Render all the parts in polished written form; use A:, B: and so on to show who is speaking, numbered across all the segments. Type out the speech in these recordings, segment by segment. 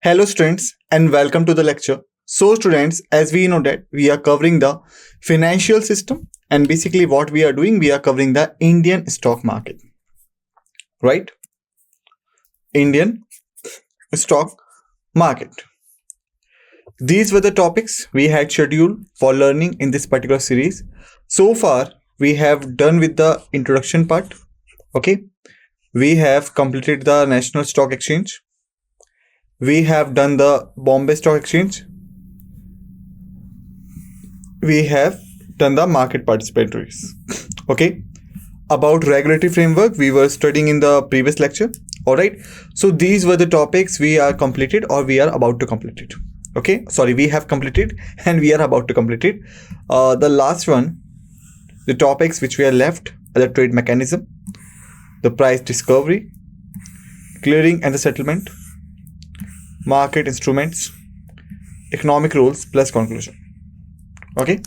A: Hello students and welcome to the lecture. So students, as we know that we are covering the financial system and basically what we are doing, we are covering the Indian stock market, right? Indian stock market. These were the topics we had scheduled for learning in this particular series. So far, we have done with the introduction part, okay? We have completed the National Stock Exchange. We have done the Bombay Stock Exchange. We have done the market participatories. Okay. About regulatory framework, we were studying in the previous lecture. Alright. So these were the topics we are completed or we are about to complete it. Okay. Sorry, we have completed and we are about to complete it. The last one, the topics which we are left are the trade mechanism, the price discovery, clearing and the settlement, market instruments, economic rules plus conclusion. Okay,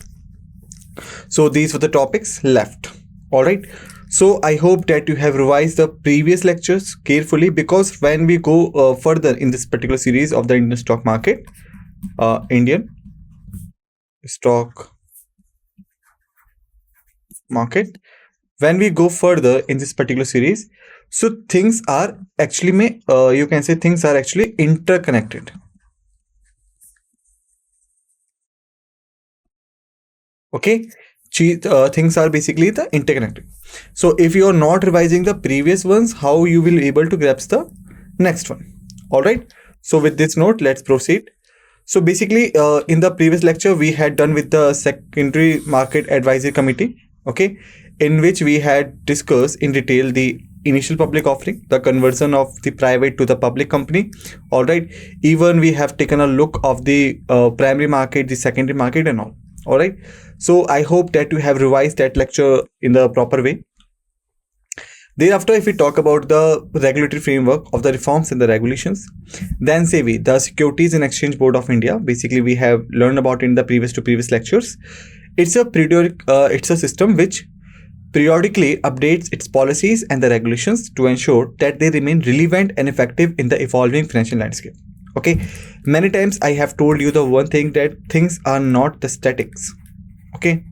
A: so these were the topics left. All right, so I hope that you have revised the previous lectures carefully, because when we go further in this particular series of the Indian stock market, Indian stock market, when we go further in this particular series, so things are actually you can say things are actually interconnected. Okay, things are basically the interconnected. So if you are not revising the previous ones, how you will able to grasp the next one? All right, so with this note, let's proceed. So basically in the previous lecture we had done with the secondary market advisory committee, okay, in which we had discussed in detail the initial public offering, the conversion of the private to the public company. All right, even we have taken a look of the primary market, the secondary market and all. All right, so I hope that you have revised that lecture in the proper way. Thereafter, if we talk about the regulatory framework of the reforms and the regulations, then SEBI, the Securities and Exchange Board of India, basically we have learned about in the previous lectures. It's a system which periodically updates its policies and the regulations to ensure that they remain relevant and effective in the evolving financial landscape. Okay, many times I have told you the one thing, that things are not the statics. Okay,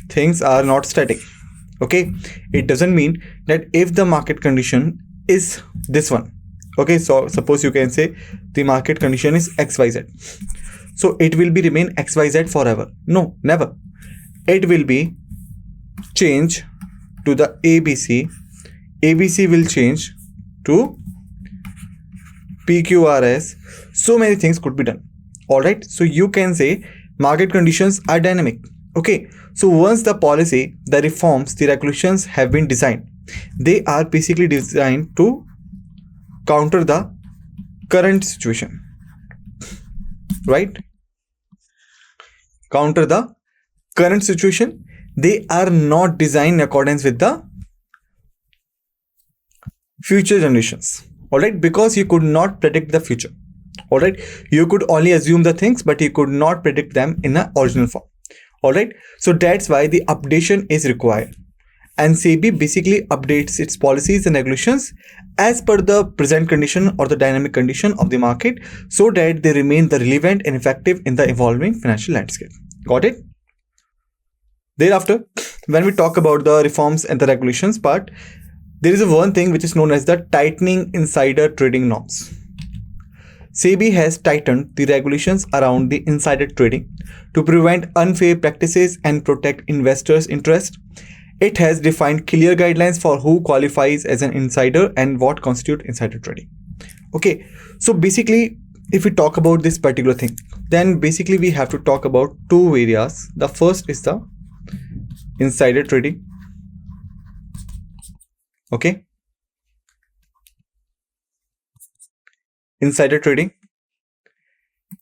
A: things are not static. Okay, it doesn't mean that if the market condition is this one, okay, so suppose you can say the market condition is XYZ, so it will be remain XYZ forever. No, never. It will be change to the ABC. ABC will change to PQRS. So many things could be done. All right, so you can say market conditions are dynamic. Okay, so once the policy, the reforms, the regulations have been designed, they are basically designed to counter the current situation, right? Counter the current situation. They are not designed in accordance with the future generations. All right, because you could not predict the future. All right, you could only assume the things, but you could not predict them in the original form. All right, so that's why the updation is required, and SEBI basically updates its policies and regulations as per the present condition or the dynamic condition of the market, so that they remain the relevant and effective in the evolving financial landscape. Got it? Thereafter, when we talk about the reforms and the regulations part, there is one thing which is known as the tightening insider trading norms. SEBI has tightened the regulations around the insider trading to prevent unfair practices and protect investors' interest. It has defined clear guidelines for who qualifies as an insider and what constitutes insider trading. Okay, so basically, if we talk about this particular thing, then basically we have to talk about two areas. The first is the insider trading. Okay, insider trading.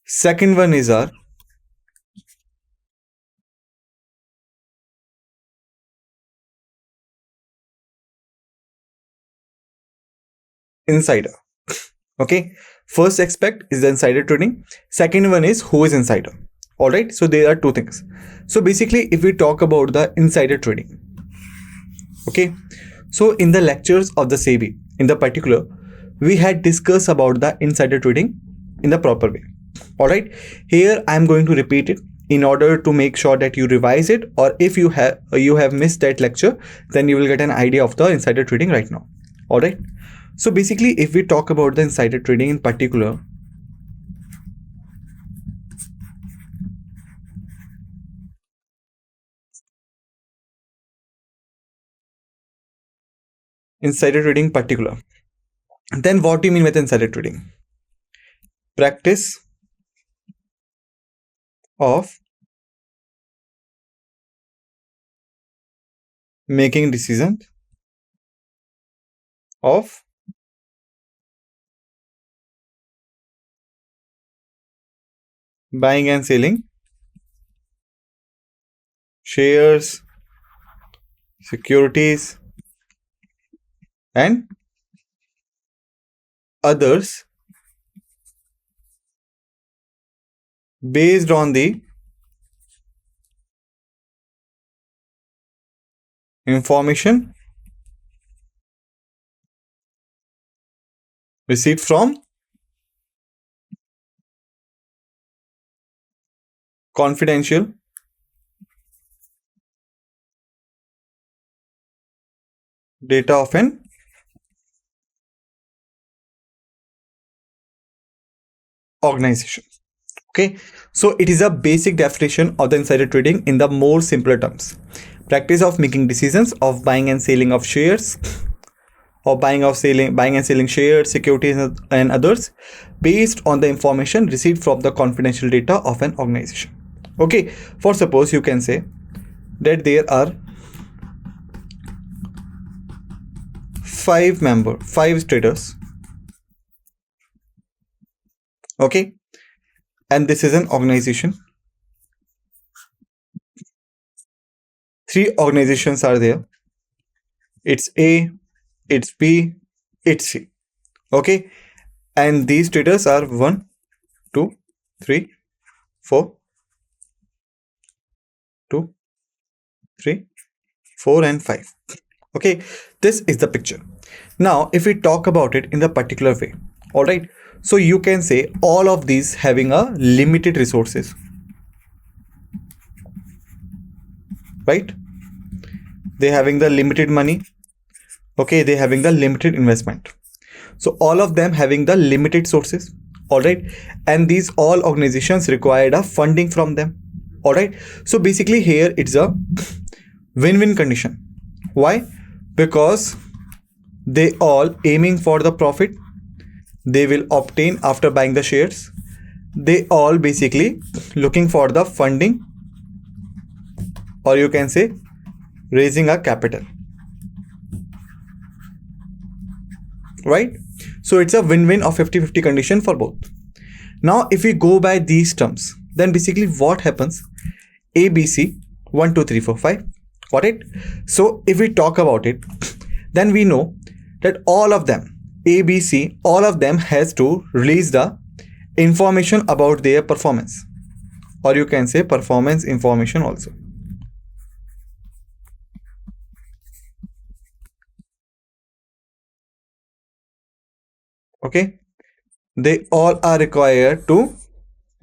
A: Second one is our insider. Okay, first aspect is the insider trading. Second one is who is insider. All right, so there are two things. So basically, if we talk about the insider trading, okay, so in the lectures of the SEBI in the particular, we had discussed about the insider trading in the proper way. All right, here I am going to repeat it in order to make sure that you revise it, or if you have missed that lecture, then you will get an idea of the insider trading right now. All right, so basically if we talk about the insider trading in particular, then what do you mean with insider trading? Practice of making decisions of buying and selling shares, securities, and others based on the information received from confidential data of an organization. Okay, so it is a basic definition of the insider trading in the more simpler terms. Practice of making decisions of buying and selling of shares, or buying and selling shares, securities, and others based on the information received from the confidential data of an organization. Okay, for suppose you can say that there are five traders. Okay, and this is an organization. 3 organizations are there. It's A, it's B, it's C. Okay, and these traders are 1, 2, 3, 4, 2, 3, 4, and 5. Okay, this is the picture. Now if we talk about it in the particular way, all right, so you can say all of these having a limited resources, right? They having the limited money. Okay, they having the limited investment. So all of them having the limited sources. All right, and these all organizations required a funding from them. All right, so basically here it's a win-win condition. Why? Because they all aiming for the profit they will obtain after buying the shares. They all basically looking for the funding, or you can say raising a capital, right? So it's a win-win of 50-50 condition for both. Now if we go by these terms, then basically what happens? ABC 1 2 3 4 5. Got it? So if we talk about it, then we know that all of them, ABC, all of them has to release the information about their performance, or you can say performance information also. Okay, they all are required to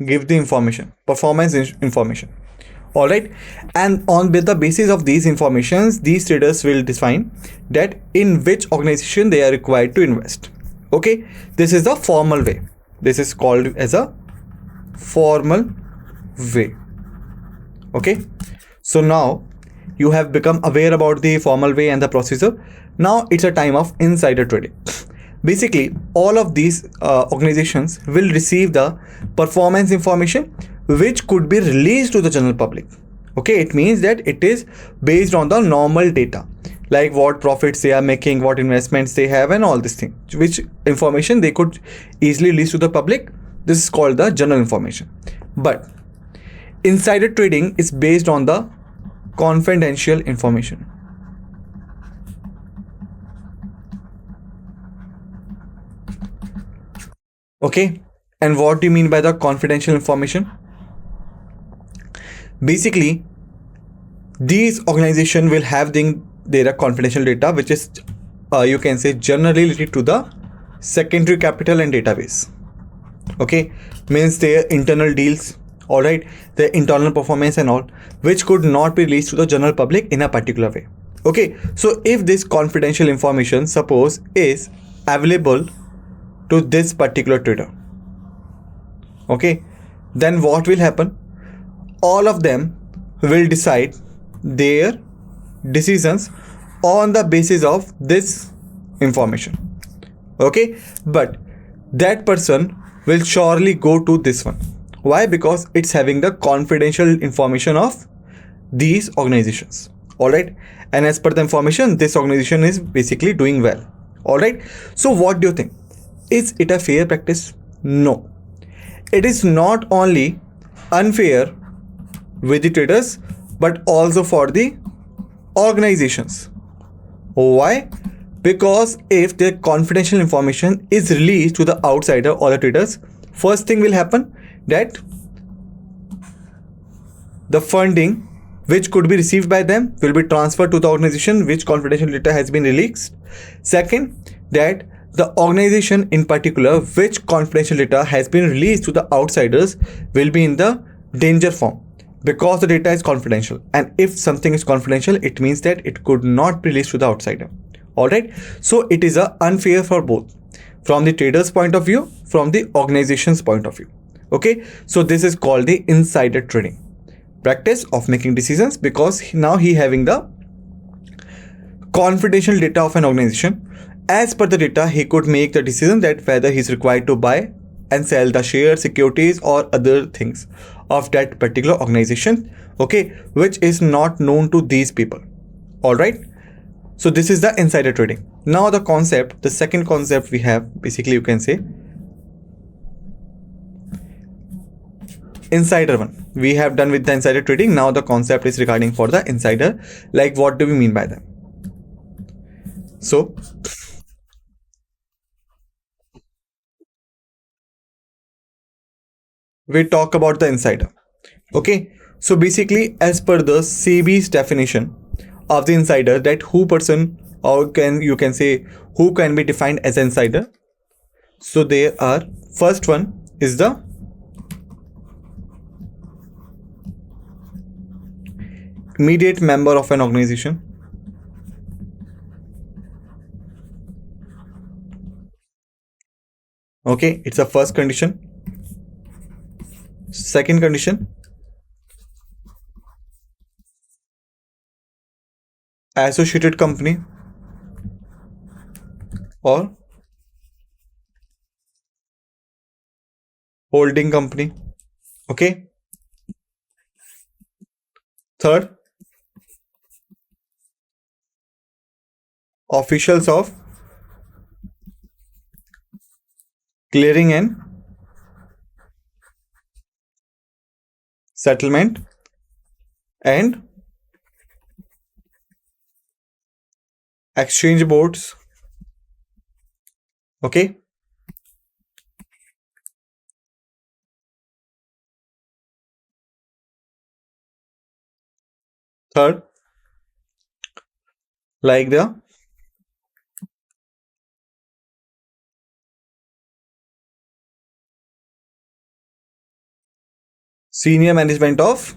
A: give the information, performance information. All right, and on the basis of these informations, these traders will define that in which organization they are required to invest. Okay, this is the formal way. This is called as a formal way. Okay, so now you have become aware about the formal way and the procedure. Now it's a time of insider trading. Basically all of these organizations will receive the performance information which could be released to the general public. Okay, it means that it is based on the normal data, like what profits they are making, what investments they have, and all this thing, which information they could easily release to the public. This is called the general information. But insider trading is based on the confidential information. Okay, and what do you mean by the confidential information? Basically these organizations will have their confidential data, which is you can say generally related to the secondary capital and database. Okay, means their internal deals, all right, their internal performance and all, which could not be released to the general public in a particular way. Okay, so if this confidential information, suppose, is available to this particular trader, okay, then what will happen? All of them will decide their decisions on the basis of this information. Okay, but that person will surely go to this one. Why? Because it's having the confidential information of these organizations. All right, and as per the information, this organization is basically doing well. All right, so what do you think? Is it a fair practice? No, it is not only unfair with the traders but also for the organizations. Why? Because if their confidential information is released to the outsider or the traders, first thing will happen that the funding which could be received by them will be transferred to the organization which confidential data has been released. Second, that the organization in particular which confidential data has been released to the outsiders will be in the danger form, because the data is confidential, and if something is confidential, it means that it could not be released to the outsider. All right, so it is unfair for both, from the trader's point of view, from the organization's point of view. Okay, so this is called the insider trading practice of making decisions, because now he having the confidential data of an organization. As per the data, he could make the decision that whether he's required to buy and sell the shares, securities, or other things of that particular organization, okay, which is not known to these people. All right, so this is the insider trading. Now the concept, the second concept we have, basically you can say insider one. We have done with the insider trading. Now the concept is regarding for the insider, like what do we mean by them? So we talk about the insider. Okay, so basically as per the SEBI's definition of the insider, that who person, or can you can say who can be defined as an insider. So there are, first one is the immediate member of an organization. Okay, it's the first condition. Second condition, associated company or holding company. Okay, third, officials of clearing and settlement and exchange boards. Okay, third, like the senior management of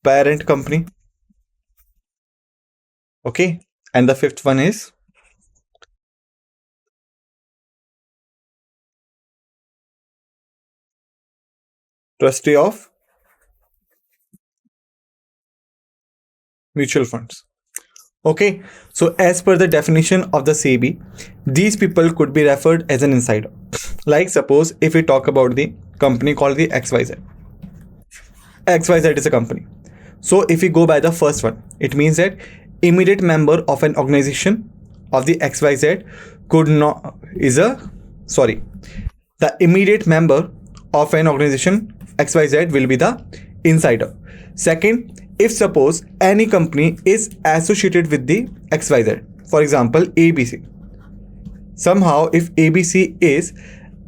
A: parent company. Okay, and the fifth one is trustee of mutual funds. Okay, so as per the definition of the SEBI, these people could be referred as an insider. Like suppose if we talk about the company called the XYZ. XYZ is a company. So if we go by the first one, it means that immediate member of an organization of the XYZ could not is a sorry. The immediate member of an organization XYZ will be the insider. Second, if suppose any company is associated with the XYZ, for example ABC, somehow if ABC is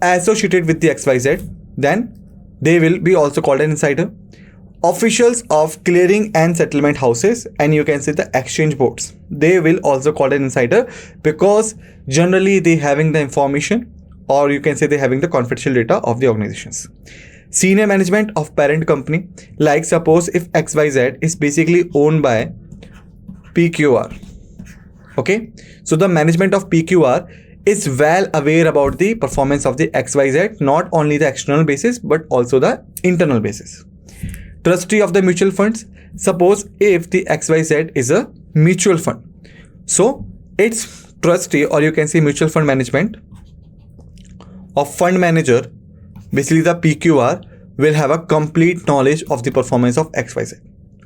A: associated with the XYZ, then they will be also called an insider. Officials of clearing and settlement houses, and you can say the exchange boards, they will also call an insider, because generally they having the information, or you can say they having the confidential data of the organizations. Senior management of parent company, like suppose if XYZ is basically owned by PQR. Okay, so the management of PQR is well aware about the performance of the XYZ, not only the external basis but also the internal basis. Trustee of the mutual funds, suppose if the XYZ is a mutual fund, so its trustee, or you can say mutual fund management of fund manager, basically the PQR, will have a complete knowledge of the performance of XYZ.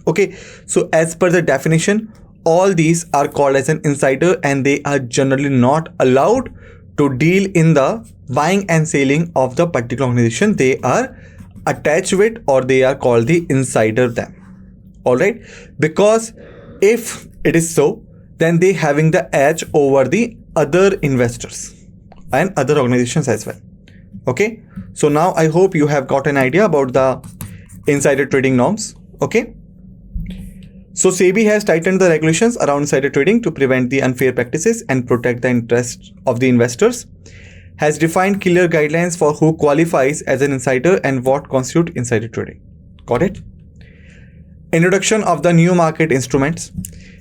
A: Okay, so as per the definition, all these are called as an insider, and they are generally not allowed to deal in the buying and selling of the particular organization they are attached with, or they are called the insider them. All right, because if it is so, then they having the edge over the other investors and other organizations as well. Okay, so now I hope you have got an idea about the insider trading norms. Okay, so SEBI has tightened the regulations around insider trading to prevent the unfair practices and protect the interests of the investors, has defined clear guidelines for who qualifies as an insider and what constitutes insider trading. Got it? Introduction of the new market instruments.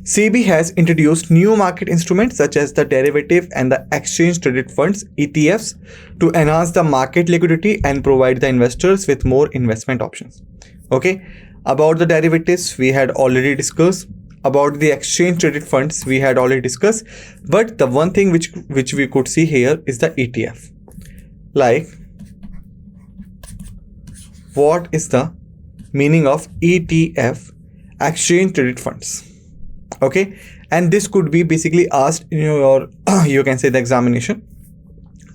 A: SEBI has introduced new market instruments such as the derivative and the exchange traded funds ETFs to enhance the market liquidity and provide the investors with more investment options. Okay, about the derivatives we had already discussed, about the exchange traded funds we had already discussed, but the one thing which we could see here is the ETF. Like, what is the meaning of ETF, exchange traded funds? Okay, and this could be basically asked in your you can say the examination,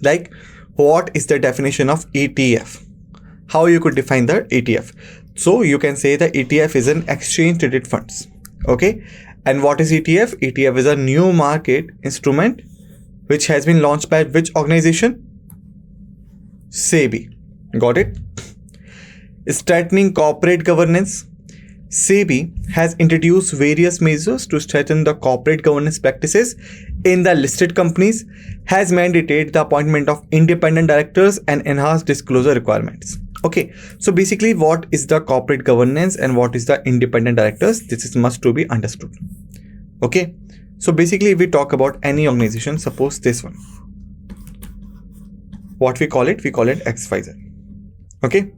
A: like what is the definition of ETF, how you could define the ETF. So you can say the ETF is an exchange traded funds. Okay, and what is ETF? ETF is a new market instrument which has been launched by which organization? SEBI. Got it? Strengthening corporate governance. SEBI has introduced various measures to strengthen the corporate governance practices in the listed companies, has mandated the appointment of independent directors and enhanced disclosure requirements. Okay, so basically what is the corporate governance and what is the independent directors? This is must to be understood. Okay, so basically if we talk about any organization, suppose this one, what we call it? We call it XYZ. Okay,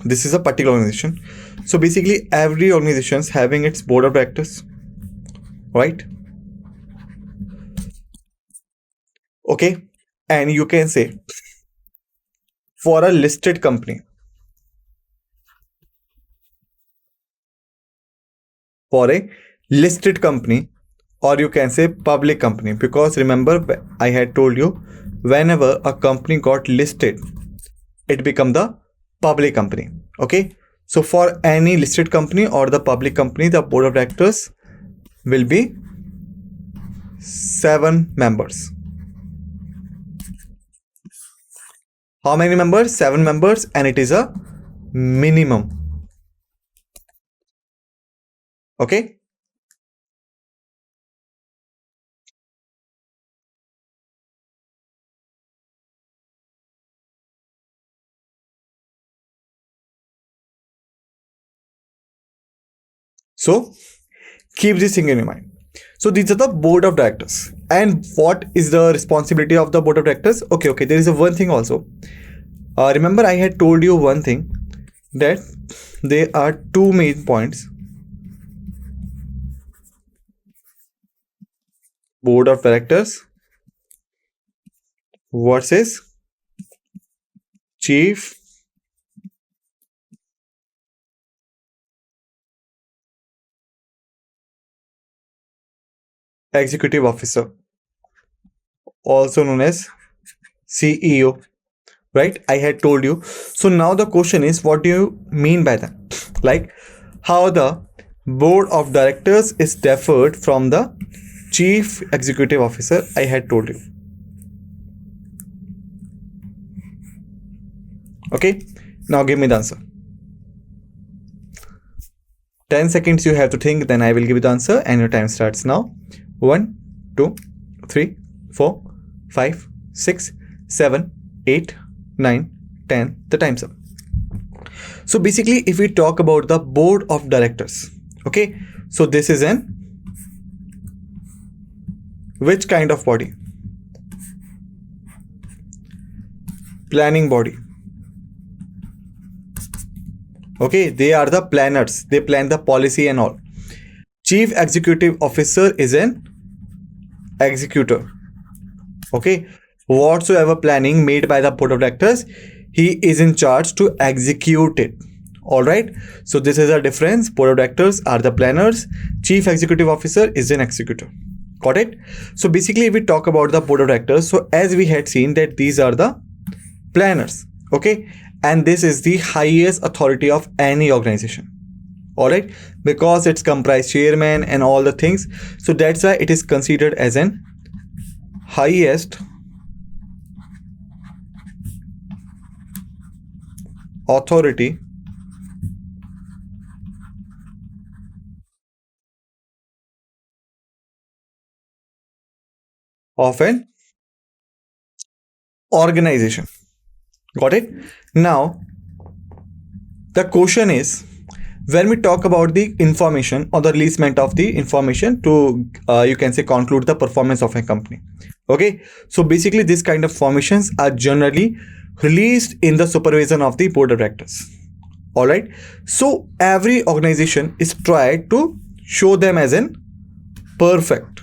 A: this is a particular organization. So basically every organization is having its board of directors, right? Okay, and you can say for a listed company, or you can say public company, because remember I had told you whenever a company got listed, it become the public company. Okay, so for any listed company or the public company, the board of directors will be 7 members. How many members? 7 members, and it is a minimum. Okay, so keep this thing in your mind. So these are the board of directors, and what is the responsibility of the board of directors? Okay, there is a one thing also. Remember I had told you one thing, that there are 2 main points: board of directors versus chief executive officer, also known as CEO, right? I had told you. So now the question is, what do you mean by that? Like how the board of directors is differed from the chief executive officer, I had told you. Okay, now give me the answer. 10 seconds you have to think, then I will give you the answer, and your time starts now. 1, 2, 3, 4, 5, 6, 7, 8, 9, 10. The time's up. So basically, if we talk about the board of directors, okay, so this is an which kind of body? Planning body. Okay, they are the planners. They plan the policy and all. Chief Executive Officer is an executor. Okay, whatsoever planning made by the board of directors, he is in charge to execute it. All right, so this is a difference. Board of directors are the planners, Chief Executive Officer is an executor. Got it? So basically, if we talk about the board of directors, so as we had seen that these are the planners, okay, and this is the highest authority of any organization. All right, because it's comprised chairman and all the things, so that's why it is considered as an highest authority of an organization. Got it? Now the question is, when we talk about the information or the releasement of the information to you can say conclude the performance of a company, okay, so basically this kind of formations are generally released in the supervision of the board of directors. All right, so every organization is tried to show them as an perfect,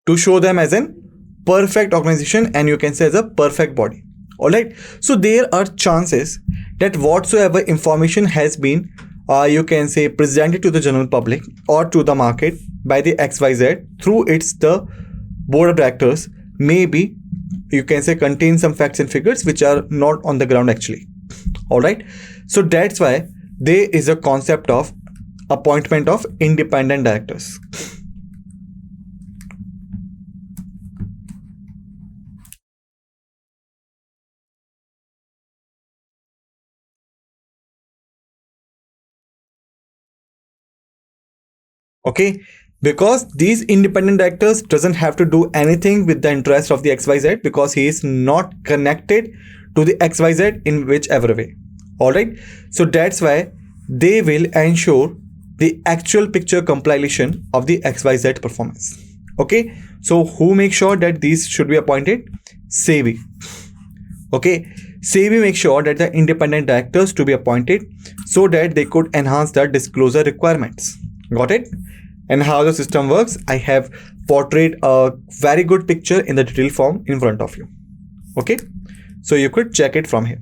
A: to show them as an perfect organization, and you can say as a perfect body. All right, so there are chances that whatsoever information has been you can say presented to the general public or to the market by the XYZ through its the board of directors, maybe you can say contain some facts and figures which are not on the ground actually. All right, so that's why there is a concept of appointment of independent directors. Okay, because these independent directors doesn't have to do anything with the interest of the XYZ, because he is not connected to the XYZ in whichever way. All right, so that's why they will ensure the actual picture compilation of the XYZ performance. Okay, so who makes sure that these should be appointed? SATHEE. Okay, SATHEE makes sure that the independent directors to be appointed so that they could enhance the disclosure requirements. Got it? And how the system works, I have portrayed a very good picture in the detailed form in front of you. Okay, so you could check it from here.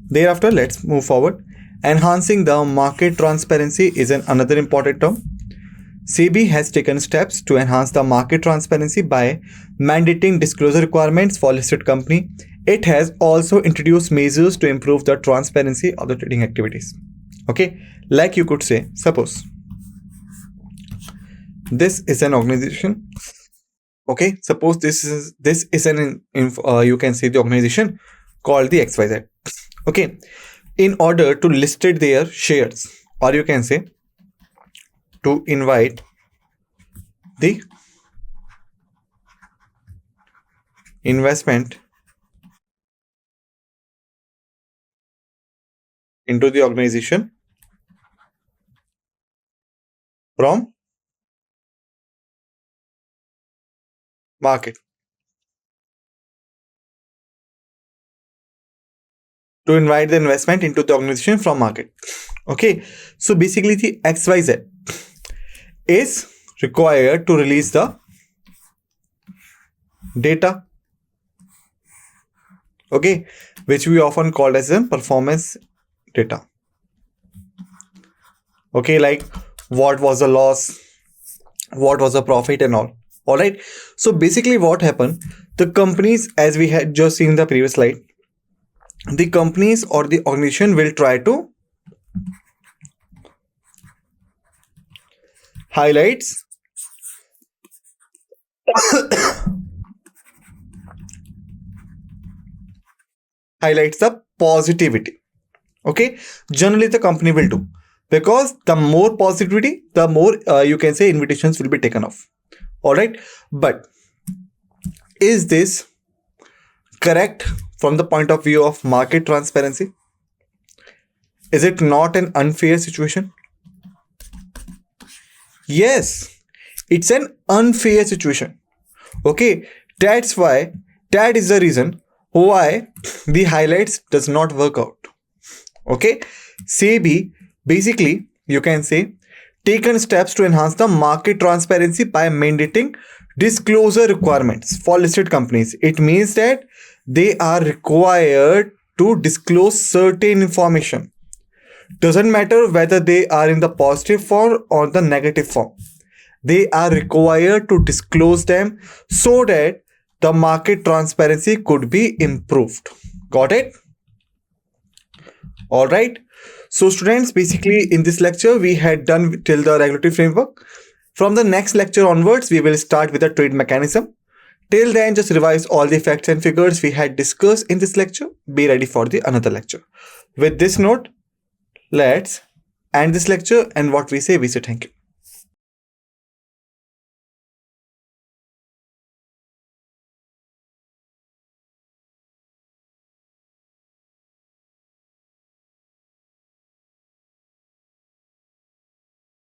A: Thereafter, let's move forward. Enhancing the market transparency is another important term. SEBI has taken steps to enhance the market transparency by mandating disclosure requirements for listed company. It has also introduced measures to improve the transparency of the trading activities. Okay, like you could say, suppose this is an organization. Okay, suppose this is an you can say the organization called the XYZ. Okay, in order to listed their shares, or you can say to invite the investment into the organization from market, to invite the investment into the organization from market. Okay, so basically the XYZ is required to release the data, okay, which we often call as a performance data. Okay, like what was the loss, what was the profit and all. All right, so basically what happened, the companies, as we had just seen in the previous slide, the companies or the organization will try to highlights highlights the positivity. Okay, generally the company will do, because the more positivity, the more you can say invitations will be taken off. All right, but is this correct from the point of view of market transparency? Is it not an unfair situation? Yes, it's an unfair situation. Okay, that's why, that is the reason why the highlights does not work out. Okay, SEBI basically, you can say, taken steps to enhance the market transparency by mandating disclosure requirements for listed companies. It means that they are required to disclose certain information. Doesn't matter whether they are in the positive form or the negative form. They are required to disclose them so that the market transparency could be improved. Got it? All right. So students, basically in this lecture, we had done till the regulatory framework. From the next lecture onwards, we will start with the trade mechanism. Till then, just revise all the facts and figures we had discussed in this lecture. Be ready for the another lecture. With this note, let's end this lecture, and what we say thank you.